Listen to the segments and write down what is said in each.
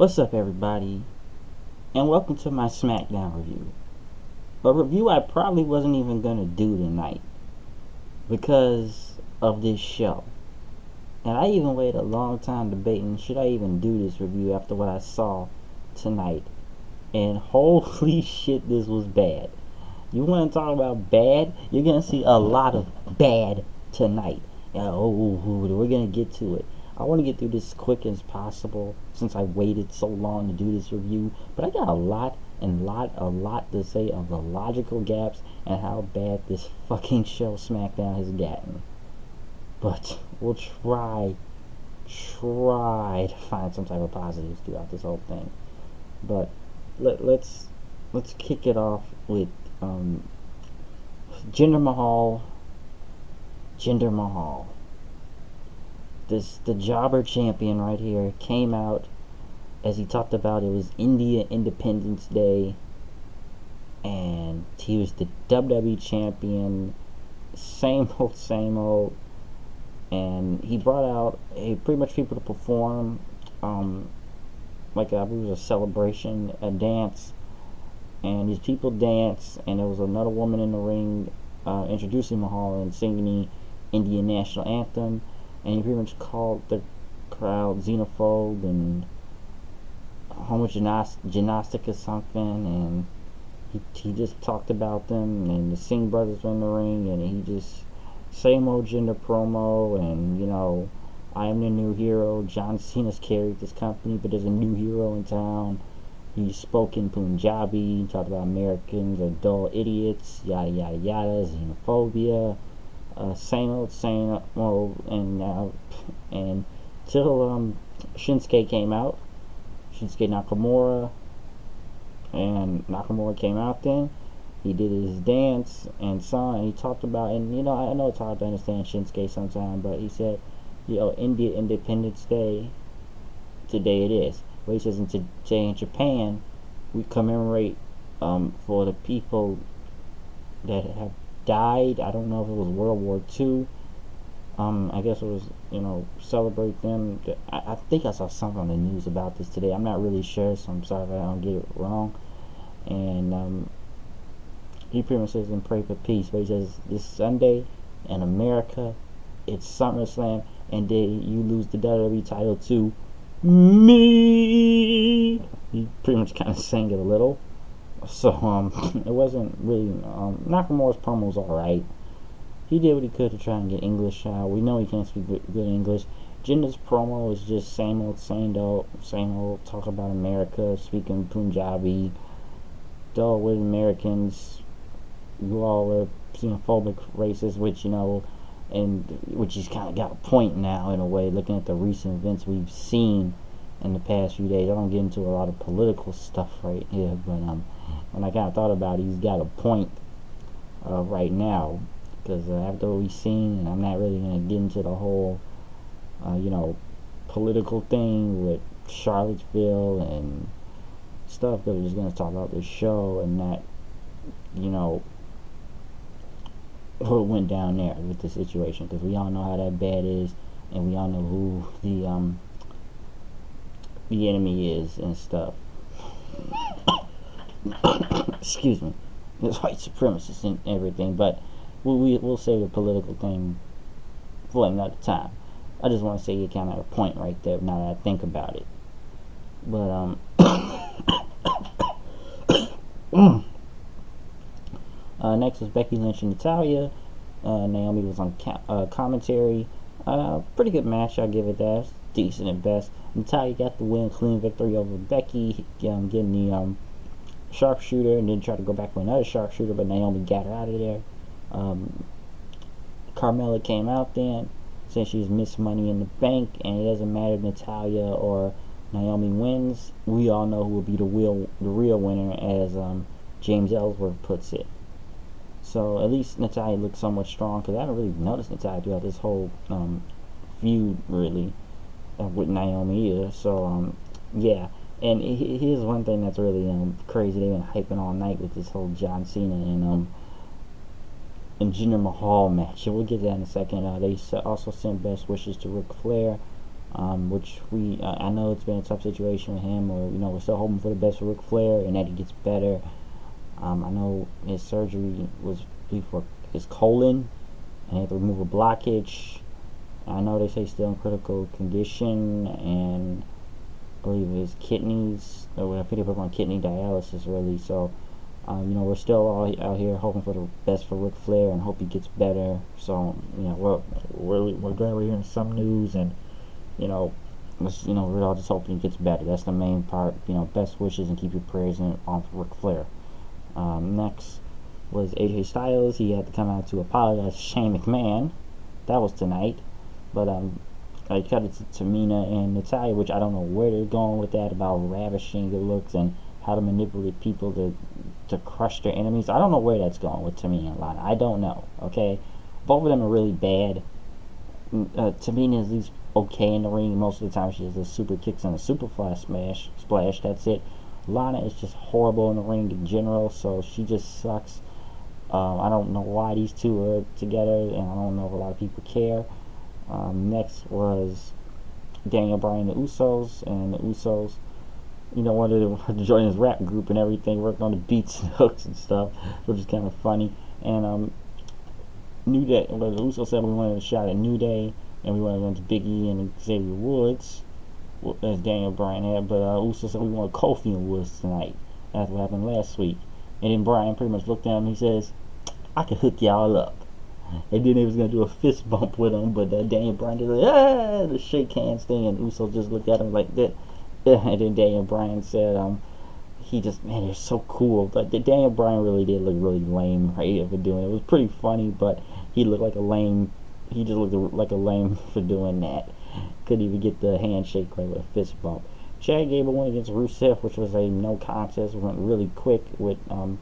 What's up, everybody, and welcome to my Smackdown review. A review I probably wasn't even gonna do tonight because of this show. And I even waited a long time debating should I even do this review after what I saw tonight. And holy shit, this was bad. You want to talk about bad? You're gonna see a lot of bad tonight. We're gonna get to it. I want to get through this as quick as possible since I waited so long to do this review. But I got a lot to say of the logical gaps and how bad this fucking show Smackdown has gotten. But we'll try to find some type of positives throughout this whole thing. But let's kick it off with Jinder Mahal. The jobber champion right here came out, as he talked about, it was India Independence Day, and he was the WWE champion, same old, and he brought out pretty much people to perform, like I believe it was a celebration, a dance, and these people danced, and there was another woman in the ring introducing Mahal and singing the Indian national anthem. And he pretty much called the crowd xenophobe and homogynastic or something, and he just talked about them, and the Singh brothers were in the ring, and he just, same old Jinder promo, and I am the new hero, John Cena's carried this company, but there's a new hero in town. He spoke in Punjabi, he talked about Americans are dull idiots, yada yada yada, xenophobia. Same old, and till Shinsuke came out, Shinsuke Nakamura, and Nakamura came out. Then he did his dance and song, and he talked about, and I know it's hard to understand Shinsuke sometimes, but he said, India Independence Day, today it is. But he says, today in Japan, we commemorate for the people that have died. I don't know if it was World War II. I guess it was, celebrate them. I think I saw something on the news about this today. I'm not really sure, so I'm sorry if I don't get it wrong. And he pretty much says, and pray for peace. But he says, this Sunday in America, it's SummerSlam, and then you lose the WWE title to me. He pretty much kind of sang it a little. So, it wasn't really, Nakamura's promo was alright. He did what he could to try and get English out. We know he can't speak good English. Jinder's promo was just same old, talk about America, speaking Punjabi. Duh, we're Americans. You all are xenophobic, racist, which, which he's kind of got a point now, in a way, looking at the recent events we've seen in the past few days. I don't get into a lot of political stuff right here, but, when I kind of thought about it, he's got a point right now, because after what we've seen, and I'm not really going to get into the whole, political thing with Charlottesville and stuff, because we're just going to talk about this show and not, what went down there with the situation, because we all know how that bad is, and we all know who the enemy is and stuff. Excuse me, there's white supremacists and everything, but we'll save the political thing for another time. I just want to say you kind of have a point right there now that I think about it. But next was Becky Lynch and Natalya. Naomi was on commentary. Pretty good match, I'll give it that. Decent at best. Natalya got the win, clean victory over Becky, getting the sharpshooter, and then tried to go back with another sharpshooter, but Naomi got her out of there. Carmella came out then, said she's missed Money in the Bank, and it doesn't matter if Natalya or Naomi wins. We all know who will be the real winner, as James Ellsworth puts it. So at least Natalya looks somewhat strong, because I haven't really noticed Natalya throughout this whole feud, really, with Naomi either. So yeah. And here's one thing that's really crazy. They've been hyping all night with this whole John Cena and Jinder Mahal match. And we'll get to that in a second. They also sent best wishes to Ric Flair which I know it's been a tough situation with him, or we're still hoping for the best for Ric Flair and that he gets better. I know his surgery was for his colon, and he had to remove a blockage. I know they say he's still in critical condition, and I believe his kidneys, or I think they put him on kidney dialysis, really. So, we're still all out here hoping for the best for Ric Flair and hope he gets better. So, we're glad we're hearing some news, and we're all just hoping he gets better. That's the main part. Best wishes and keep your prayers on for Ric Flair. Next was AJ Styles. He had to come out to apologize to Shane McMahon. That was tonight. But I cut it to Tamina and Natalya, which I don't know where they're going with that about ravishing the looks and how to manipulate people to crush their enemies. I don't know where that's going with Tamina and Lana. I don't know. Okay, both of them are really bad. Tamina is at least okay in the ring. Most of the time she has the super kicks and a super splash. That's it. Lana is just horrible in the ring in general, so she just sucks. I don't know why these two are together, and I don't know if a lot of people care. Next was Daniel Bryan and the Usos, and the Usos, wanted to join his rap group and everything, working on the beats and hooks and stuff, which is kind of funny. And New Day, the Usos said we wanted a shot at New Day, and we wanted to run to Big E and Xavier Woods, as Daniel Bryan had, but Usos said we want Kofi and Woods tonight. That's what happened last week. And then Bryan pretty much looked at him and he says, I can hook y'all up. And then he was going to do a fist bump with him, but Daniel Bryan did the shake hands thing, and Uso just looked at him like that. And then Daniel Bryan said, they're so cool. But Daniel Bryan really did look really lame right for doing it. It was pretty funny, but he looked like a lame. He just looked like a lame for doing that. Couldn't even get the handshake right with a fist bump. Chad Gable went against Rusev, which was a no contest. It went really quick with him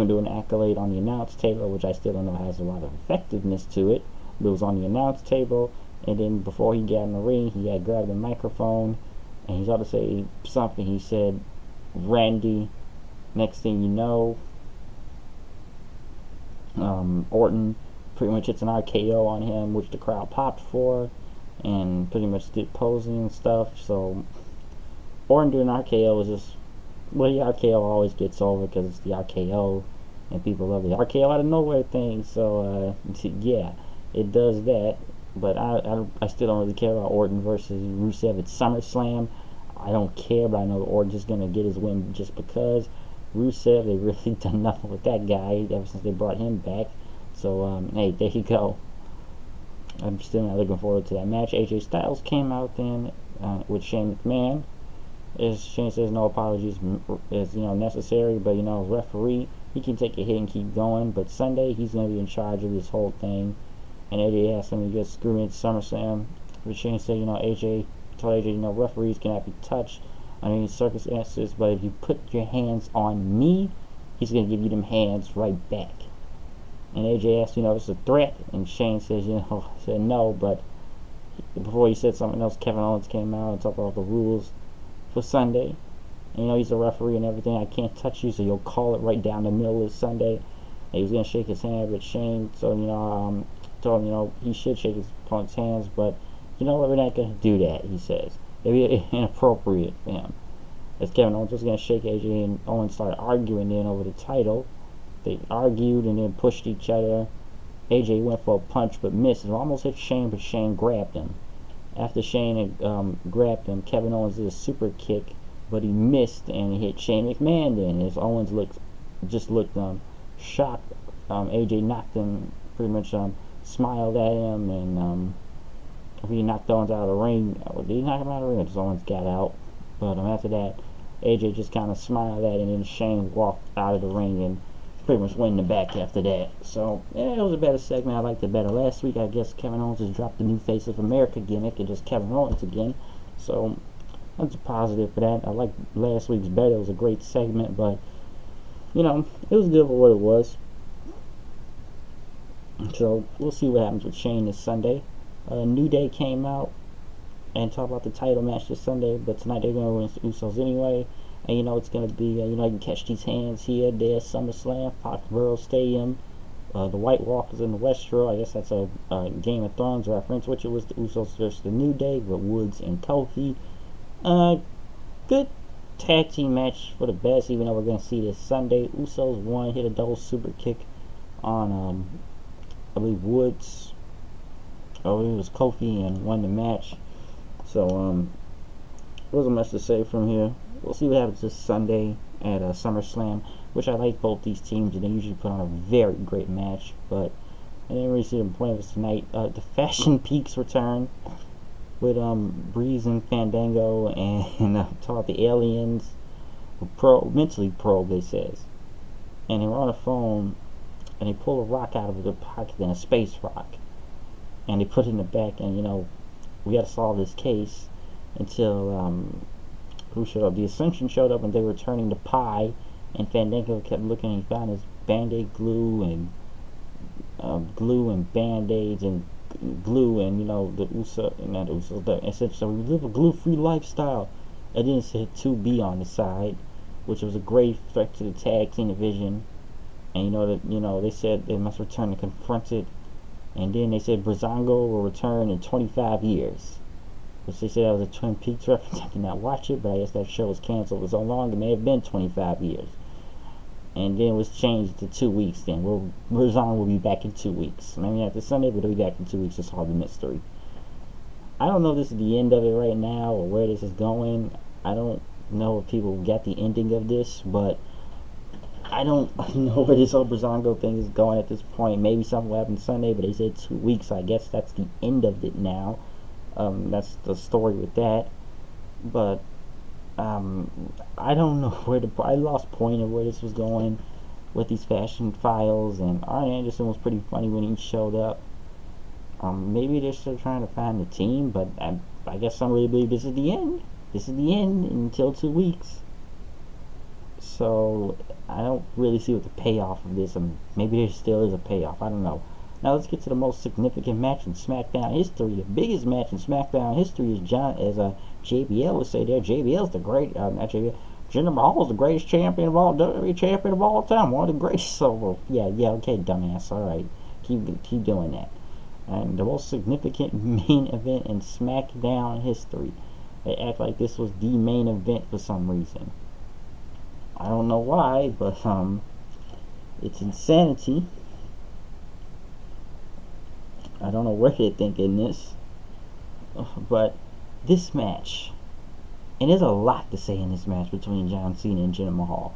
doing an accolade on the announce table, which I still don't know has a lot of effectiveness to it. But it was on the announce table, and then before he got in the ring, he had grabbed the microphone, and he's about to say something. He said, Randy, next thing you know, Orton pretty much hits an RKO on him, which the crowd popped for, and pretty much did posing and stuff. So Orton doing RKO was just, the RKO always gets over because it's the RKO, and people love the RKO out of nowhere thing. So yeah, it does that. But I still don't really care about Orton versus Rusev at SummerSlam. I don't care, but I know Orton's just gonna get his win just because. Rusev, they really done nothing with that guy ever since they brought him back. So hey, there you go. I'm still not looking forward to that match. AJ Styles came out then with Shane McMahon. As Shane says, no apologies is necessary, but referee, he can take a hit and keep going. But Sunday, he's gonna be in charge of this whole thing. And AJ asked him to get screwed into SummerSlam. But Shane said, AJ told AJ, referees cannot be touched under any circumstances, but if you put your hands on me, he's gonna give you them hands right back. And AJ asked, it's a threat, and Shane says, said no, but before he said something else, Kevin Owens came out and talked about the rules for Sunday. And, he's a referee and everything. I can't touch you, so you'll call it right down the middle of Sunday. And he was gonna shake his hand with Shane, so told him, he should shake his opponent's hands, but we're not gonna do that. He says it'd be inappropriate for him. As Kevin Owens was gonna shake AJ, and Owens started arguing then over the title. They argued and then pushed each other. AJ went for a punch but missed and almost hit Shane, but Shane grabbed him. After Shane had grabbed him, Kevin Owens did a super kick, but he missed and he hit Shane McMahon then. As Owens looked shocked, AJ knocked him, pretty much smiled at him, and he knocked Owens out of the ring. Did he knock him out of the ring? Just Owens got out. But after that, AJ just kind of smiled at him, and Shane walked out of the ring and pretty much went in the back after that. So yeah, it was a better segment. I liked it better. Last week, I guess Kevin Owens just dropped the new Face of America gimmick and just Kevin Owens again. So that's a positive for that. I like last week's better. It was a great segment, but it was good for what it was. So we'll see what happens with Shane this Sunday. New Day came out and talked about the title match this Sunday, but tonight they're going to win the Usos anyway. And it's going to be, you can catch these hands here, there, SummerSlam, Foxborough Stadium, the White Walkers in the West Shore. I guess that's a Game of Thrones reference, which it was the Usos versus the New Day with Woods and Kofi. Good tag team match for the best, even though we're going to see this Sunday. Usos won, hit a double super kick on, I believe, Woods. Oh, it was Kofi, and won the match. So, wasn't much to say from here. We'll see what happens this Sunday at SummerSlam, which I like both these teams, and they usually put on a very great match, but I didn't really see the point of this tonight. The Fashion Peaks return with Breeze and Fandango, and taught the aliens were mentally probed, they says. And they were on the phone, and they pull a rock out of their pocket, and a space rock, and they put it in the back, and we got to solve this case until who showed up? The Ascension showed up, and they were turning the pie, and Fandango kept looking, and he found his Band-Aid glue and Band-Aids and glue, and the Ascension. So we live a glue-free lifestyle. And then it said 2B on the side, which was a great threat to the tag team division. And they said they must return to confront it. And then they said Breezango will return in 25 years. Which they said that was a Twin Peaks reference. I did not watch it, but I guess that show was canceled for so long. It may have been 25 years. And then it was changed to 2 weeks then. Breezango will be back in 2 weeks. Maybe not this Sunday, but he'll be back in 2 weeks to solve the mystery. I don't know if this is the end of it right now, or where this is going. I don't know if people get the ending of this, but I don't know where this whole Breezango thing is going at this point. Maybe something will happen Sunday, but they said 2 weeks, so I guess that's the end of it now. That's the story with that. But I don't know I lost point of where this was going with these Fashion Files, and Arn Anderson was pretty funny when he showed up. Maybe they're still trying to find the team, but I guess some really believe this is the end. This is the end until 2 weeks. So I don't really see what the payoff of this, and maybe there still is a payoff. I don't know. Now let's get to the most significant match in SmackDown history. The biggest match in SmackDown history is JBL would say there. JBL's the great, not JBL. Jinder Mahal is the greatest champion of all, WWE champion of all time. One of the greatest. So yeah, okay, dumbass. All right, keep doing that. And the most significant main event in SmackDown history. They act like this was the main event for some reason. I don't know why, but it's insanity. I don't know where they're thinking this, but this match, and there's a lot to say in this match between John Cena and Jinder Mahal.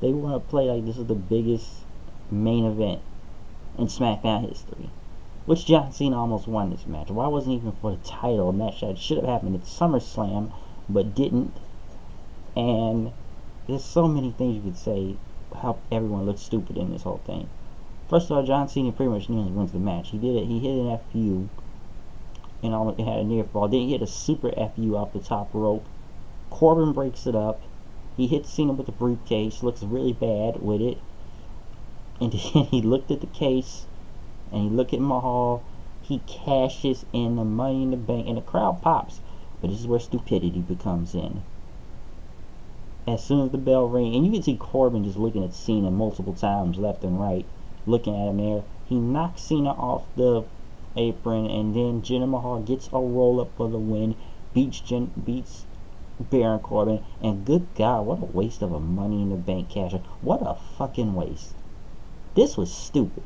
They want to play like this is the biggest main event in SmackDown history, which John Cena almost won this match. Why wasn't it even for the title? A match that should have happened at SummerSlam, but didn't. And there's so many things you could say how everyone looks stupid in this whole thing. First of all, John Cena pretty much nearly wins the match. He did it. He hit an FU, and almost had a near fall. Then he hit a super FU off the top rope. Corbin breaks it up. He hits Cena with the briefcase. Looks really bad with it. And then he looked at the case, and he looked at Mahal. He cashes in the Money in the Bank, and the crowd pops. But this is where stupidity becomes in. As soon as the bell rings, and you can see Corbin just looking at Cena multiple times, left and right, looking at him there. He knocks Cena off the apron, and then Jinder Mahal gets a roll up for the win, beats Baron Corbin, and good God, what a waste of a Money in the Bank cash. What a fucking waste. This was stupid.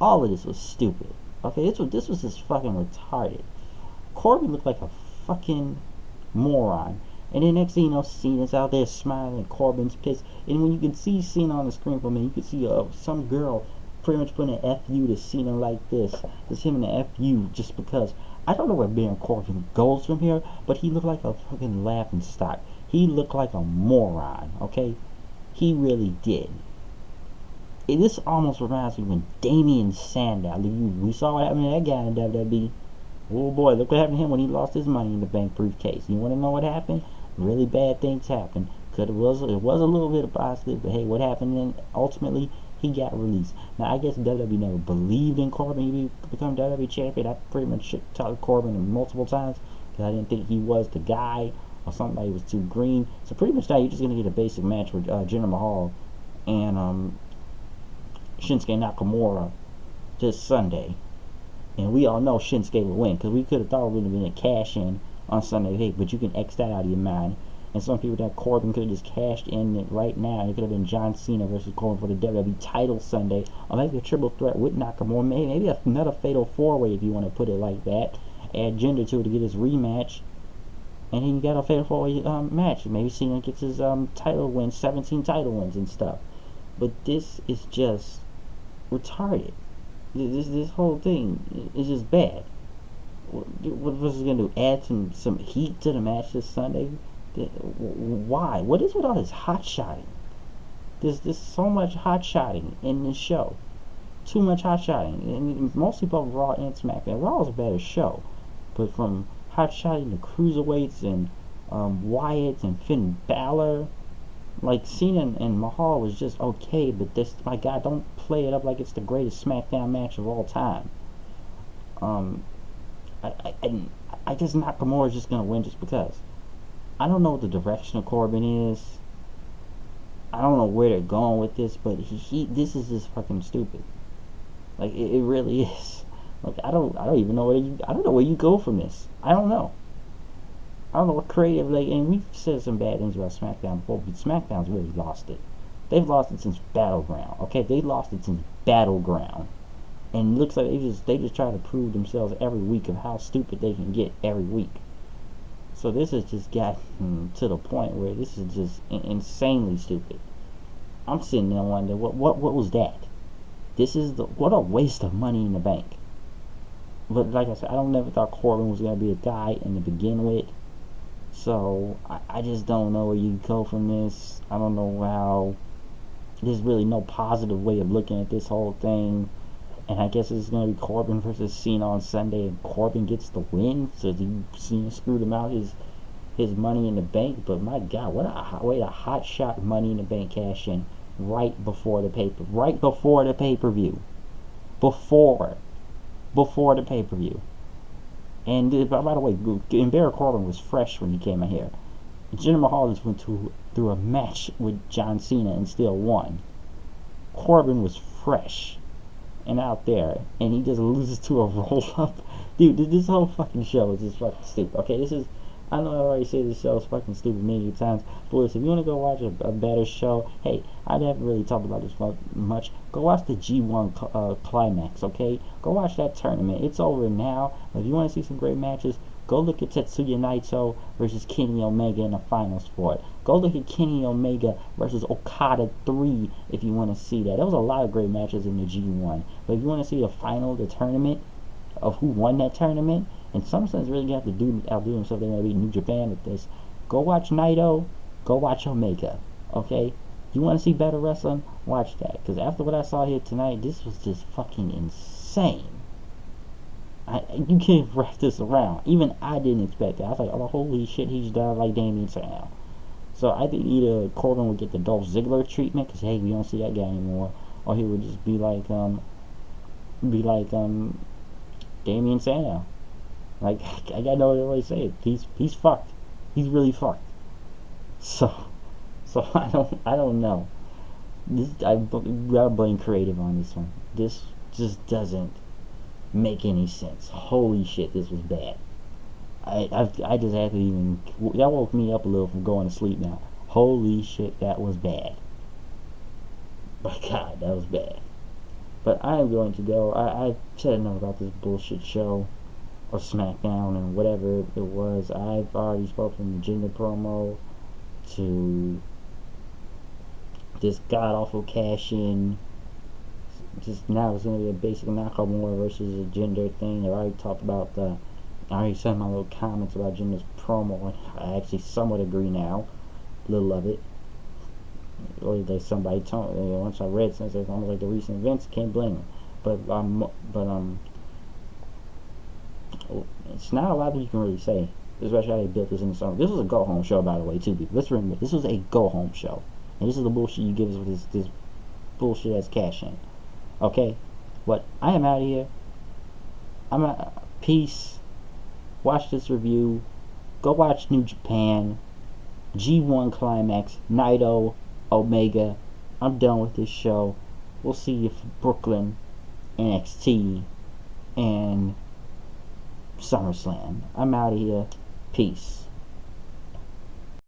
All of this was stupid. Okay, this was just fucking retarded. Corbin looked like a fucking moron. And then next thing you know, Cena's out there smiling, Corbin's pissed. And when you can see Cena on the screen for me, you can see some girl pretty much putting an FU to Cena like this. Just him in the FU just because. I don't know where Baron Corbin goes from here, but he looked like a fucking laughing stock. He looked like a moron, okay? He really did. This almost reminds me when Damien Sandow, we saw what happened to that guy in WWE. Oh boy, look what happened to him when he lost his Money in the Bank briefcase. You want to know what happened? Really bad things happened. It was a little bit of positive, but hey, what happened then? Ultimately, he got released. Now, I guess WWE never believed in Corbin. He would become WWE champion. I pretty much talked to Corbin multiple times because I didn't think he was the guy or somebody was too green. So pretty much now you're just going to get a basic match with Jinder Mahal and Shinsuke Nakamura this Sunday. And we all know Shinsuke will win because we could have thought it would have been a cash in on Sunday, hey, but you can X that out of your mind. And some people that Corbin could have just cashed in it right now. And it could have been John Cena versus Corbin for the WWE title Sunday. Or maybe a triple threat with Nakamura. Maybe another fatal four-way if you want to put it like that. Add Jinder to it to get his rematch. And then you got a fatal four-way match. Maybe Cena gets his title wins, 17 title wins and stuff. But this is just retarded. This whole thing is just bad. What was it gonna do? Add some heat to the match this Sunday? Why? What is with all this hot shotting? There's so much hot shotting in this show. Too much hot shotting, and mostly both Raw and SmackDown. Raw is a better show, but from hot shotting to cruiserweights and Wyatt and Finn Balor. Like Cena and Mahal was just okay, but this, my God, don't play it up like it's the greatest SmackDown match of all time. I guess Nakamura is just gonna win just because. I don't know what the direction of Corbin is. I don't know where they're going with this, but this is just fucking stupid. Like it really is. Like I don't even know I don't know where you go from this. I don't know. I don't know what creative, like, and we've said some bad things about SmackDown before, but SmackDown's really lost it. They've lost it since Battleground, okay? They lost it since Battleground. And it looks like they just try to prove themselves every week of how stupid they can get every week. So this has just gotten to the point where this is just insanely stupid. I'm sitting there wondering, what was that? What a waste of money in the bank. But like I said, I never thought Corbin was going to be a guy in to begin with. So, I just don't know where you go from this. I don't know how. There's really no positive way of looking at this whole thing. And I guess it's going to be Corbin versus Cena on Sunday. And Corbin gets the win. So Cena screwed him out his money in the bank. But my God, what a way to hot shot money in the bank cash in right before the pay-per-view. Before the pay-per-view. And by the way, Baron Corbin was fresh when he came in here. Jinder Mahal just went through a match with John Cena and still won. Corbin was fresh and out there, and he just loses to a roll-up. Dude, this whole fucking show is just fucking stupid. Okay, I know I already said this show is fucking stupid many times, but listen, if you want to go watch a better show, hey, I haven't really talked about this much. Go watch the G1 Climax, okay? Go watch that tournament. It's over now. But if you want to see some great matches, go look at Tetsuya Naito versus Kenny Omega in the finals for it. Go look at Kenny Omega versus Okada 3 if you want to see that. There was a lot of great matches in the G1. But if you want to see the final, the tournament, of who won that tournament, in some sense really have to outdo themselves. They're going to beat New Japan with this. Go watch Naito. Go watch Omega. Okay? You want to see better wrestling? Watch that. Because after what I saw here tonight, this was just fucking insane. You can't wrap this around. Even I didn't expect that. I was like, oh, holy shit, he's done like Damien Sandow. So I think either Corbin would get the Dolph Ziggler treatment, because hey, we don't see that guy anymore, or he would just be like Damien Sandow. Like, I got no other way to say it. He's fucked. He's really fucked. So I don't know. I gotta blame creative on this one. This just doesn't make any sense. Holy shit, this was bad. I just had to even, that woke me up a little from going to sleep now. Holy shit, that was bad. My God, that was bad. But I am going to go. I said enough about this bullshit show, or SmackDown, and whatever it was. I've already spoken the Jinder promo to this god awful cash in. Just now it's gonna be a basic Nakamura versus a Jinder thing. I already talked about I already said my little comments about Jinder's promo, and I actually somewhat agree now. A little of it. Or like somebody told me, once I read since it's almost like the recent events, can't blame him. But it's not a lot that you can really say, especially how they built this in the summer. This was a go home show, by the way, too. Let's remember, this was a go home show, and this is the bullshit you give us with this bullshit as cash in. Okay, but I am out of here. I'm out. Peace. Watch this review. Go watch New Japan, G1 Climax, Naito, Omega. I'm done with this show. We'll see you for Brooklyn. NXT, and SummerSlam. I'm out of here. Peace.